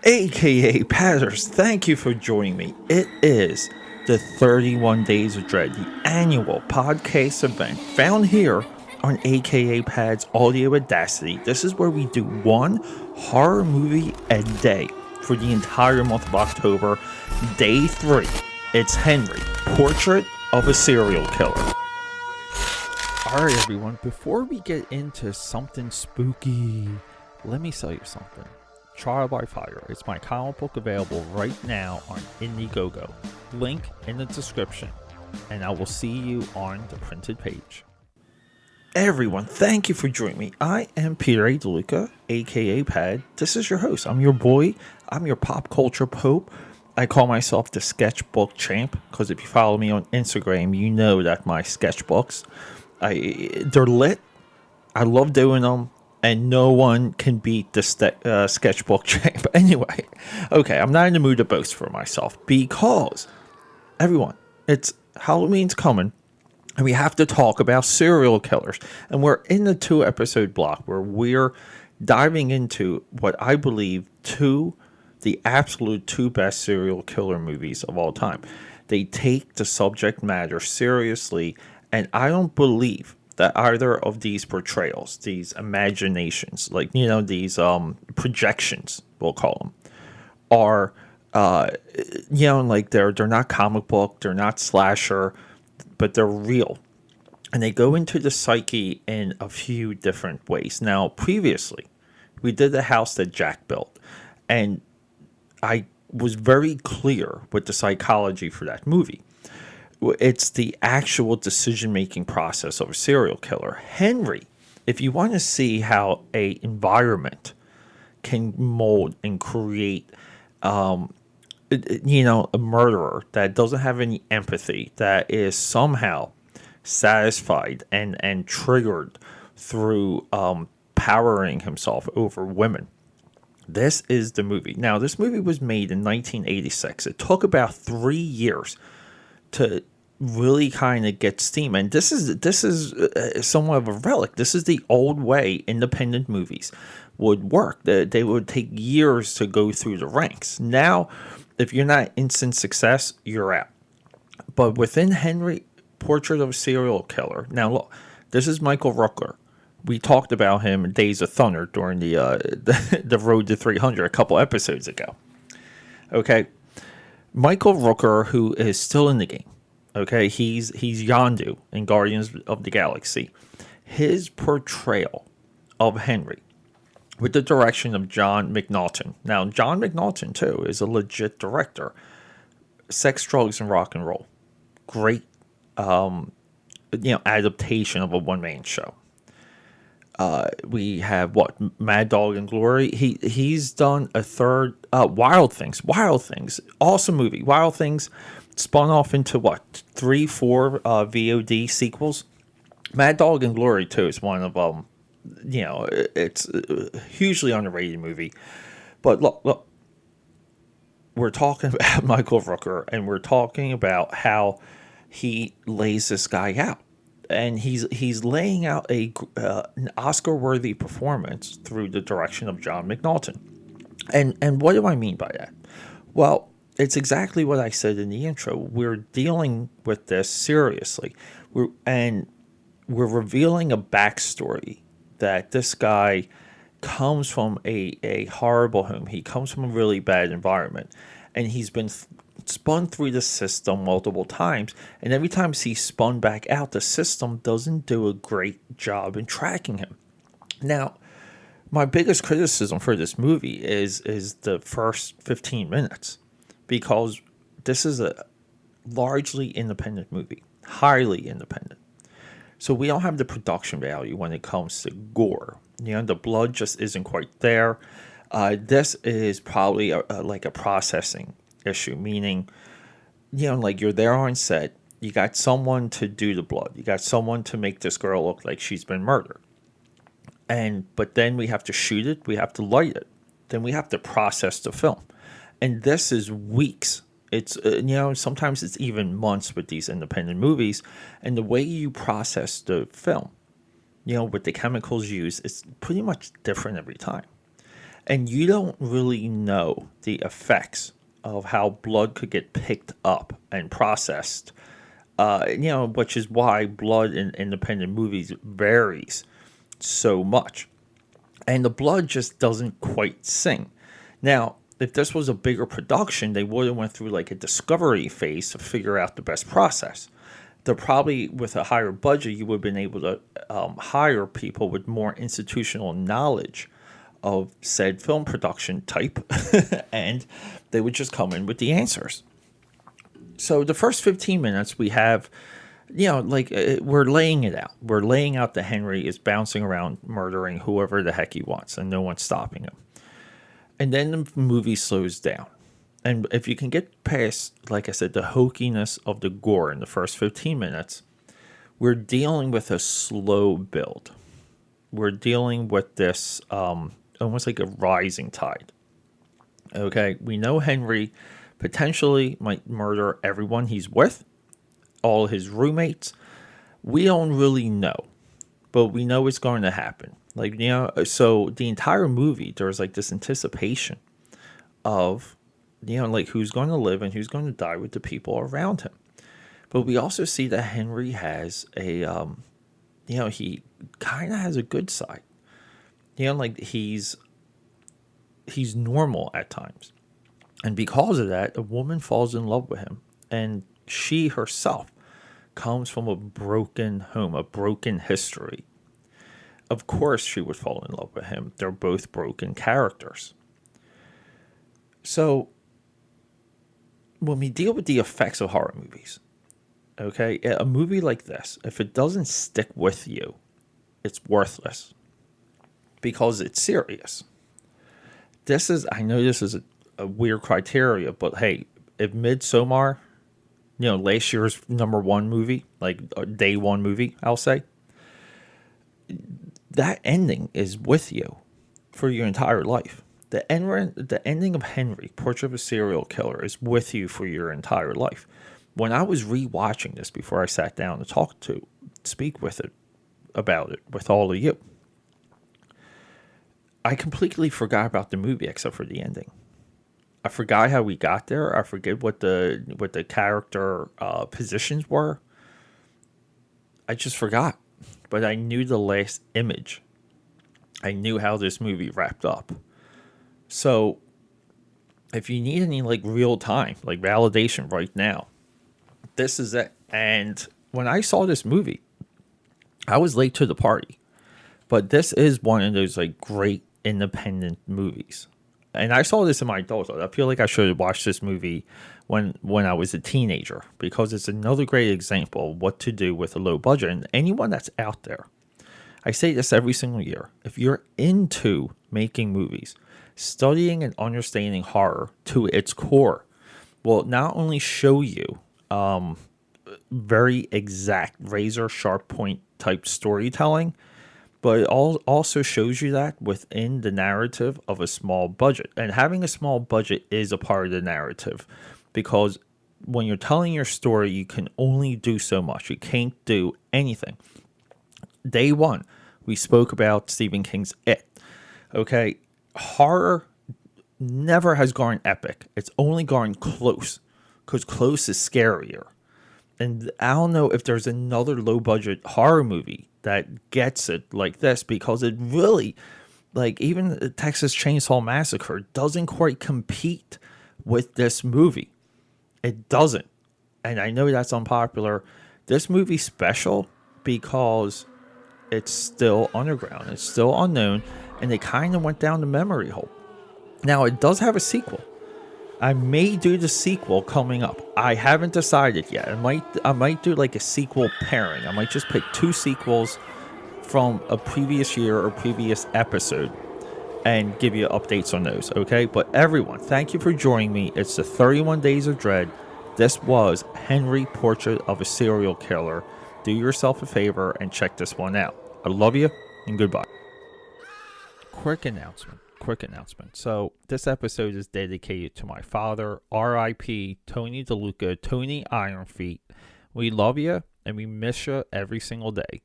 AKA Patters, thank you for joining me. It is the 31 Days of Dread, the annual podcast event found here on AKA Pad's Audio Audacity. This is where we do one horror movie a day for the entire month of October. Day 3, it's Henry, Portrait of a Serial Killer. Alright everyone, before we get into something spooky, let me tell you something. Trial by Fire. It's my comic book available right now on Indiegogo. Link in the description. And I will see you on the printed page. Everyone, thank you for joining me. I am Peter A. DeLuca, aka Pad. This is your host. I'm your boy. I'm your pop culture pope. I call myself the sketchbook champ because if you follow me on Instagram, you know that my sketchbooks, they're lit. I love doing them. And no one can beat the sketchbook champ. Anyway, okay, I'm not in the mood to boast for myself because, everyone, it's Halloween's coming, and we have to talk about serial killers. And we're in the 2-episode block where we're diving into what I believe the absolute 2 best serial killer movies of all time. They take the subject matter seriously, and I don't believe that either of these portrayals, these imaginations, like, these projections, we'll call them, are, like they're not comic book, they're not slasher, but they're real. And they go into the psyche in a few different ways. Now, previously, we did The House That Jack Built, and I was very clear with the psychology for that movie. It's the actual decision-making process of a serial killer. Henry, if you want to see how a environment can mold and create, a murderer that doesn't have any empathy, that is somehow satisfied and triggered through powering himself over women. This is the movie. Now, this movie was made in 1986. It took about 3 years to really kind of get steam, and this is somewhat of a relic. This is the old way independent movies would work. They would take years to go through the ranks. Now, if you're not instant success, you're out. But within Henry, Portrait of a Serial Killer. Now, look, this is Michael Rooker. We talked about him in Days of Thunder during the Road to 300 a couple episodes ago. Okay. Michael Rooker, who is still in the game, okay, he's Yondu in Guardians of the Galaxy. His portrayal of Henry, with the direction of John McNaughton. Now, John McNaughton, too, is a legit director. Sex, Drugs, and Rock and Roll. Great, adaptation of a one-man show. We have Mad Dog and Glory. He's done a third Wild Things. Awesome movie. Wild Things spun off into 3-4 VOD sequels. Mad Dog and Glory too is one of them. It's a hugely underrated movie. But look, we're talking about Michael Rooker, and we're talking about how he lays this guy out. And he's laying out an Oscar-worthy performance through the direction of John McNaughton. And what do I mean by that? Well, it's exactly what I said in the intro. We're dealing with this seriously. We're revealing a backstory that this guy comes from a horrible home. He comes from a really bad environment. And he's been spun through the system multiple times, and every time he's spun back out, the system doesn't do a great job in tracking him. Now, my biggest criticism for this movie is the first 15 minutes, because this is a largely independent movie, highly independent. So we don't have the production value when it comes to gore. The blood just isn't quite there. This is probably like a processing issue, meaning, like you're there on set, you got someone to do the blood, you got someone to make this girl look like she's been murdered, but then we have to shoot it, we have to light it, then we have to process the film, and this is weeks. It's sometimes it's even months with these independent movies, and the way you process the film, with the chemicals used, it's pretty much different every time. And you don't really know the effects of how blood could get picked up and processed. Which is why blood in independent movies varies so much. And the blood just doesn't quite sing. Now, if this was a bigger production, they would have went through like a discovery phase to figure out the best process. They're probably, with a higher budget, you would have been able to hire people with more institutional knowledge of said film production type, and they would just come in with the answers. So the first 15 minutes we have, we're laying it out. We're laying out that Henry is bouncing around murdering whoever the heck he wants, and no one's stopping him. And then the movie slows down. And if you can get past, like I said, the hokiness of the gore in the first 15 minutes, we're dealing with a slow build. We're dealing with this almost like a rising tide. Okay, we know Henry potentially might murder everyone he's with, all his roommates. We don't really know, but we know it's going to happen. So the entire movie, there's like this anticipation of, who's going to live and who's going to die with the people around him. But we also see that Henry has he kind of has a good side. He's normal at times. And because of that, a woman falls in love with him. And she herself comes from a broken home, a broken history. Of course she would fall in love with him. They're both broken characters. So, when we deal with the effects of horror movies, okay, a movie like this, if it doesn't stick with you, it's worthless. Because it's serious. I know this is a weird criteria, but hey, if Midsommar, last year's number one movie, like a day one movie, I'll say, that ending is with you for your entire life. The ending of Henry, Portrait of a Serial Killer, is with you for your entire life. When I was rewatching this before I sat down to speak about it with all of you, I completely forgot about the movie except for the ending. I forgot how we got there. I forget what the character positions were. I just forgot. But I knew the last image. I knew how this movie wrapped up. So, if you need any real time, validation right now, this is it. And when I saw this movie, I was late to the party. But this is one of those great independent movies. And I saw this in my adulthood. I feel like I should have watched this movie when I was a teenager, because it's another great example of what to do with a low budget. And anyone that's out there, I say this every single year, if you're into making movies, studying and understanding horror to its core will not only show you very exact razor sharp point type storytelling, but it also shows you that within the narrative of a small budget. And having a small budget is a part of the narrative, because when you're telling your story, you can only do so much. You can't do anything. Day one, we spoke about Stephen King's It. Okay, horror never has gone epic. It's only gone close, because close is scarier. And I don't know if there's another low-budget horror movie that gets it like this, because it really, even the Texas Chainsaw Massacre doesn't quite compete with this movie. It doesn't. And I know that's unpopular. This movie's special because it's still underground. It's still unknown. And they kind of went down the memory hole. Now, it does have a sequel. I may do the sequel coming up. I haven't decided yet. I might do a sequel pairing. I might just pick two sequels from a previous year or previous episode and give you updates on those, okay? But everyone, thank you for joining me. It's the 31 Days of Dread. This was Henry, Portrait of a Serial Killer. Do yourself a favor and check this one out. I love you, and goodbye. Quick announcement. So this episode is dedicated to my father, R.I.P. Tony DeLuca, Tony Ironfeet. We love you and we miss you every single day.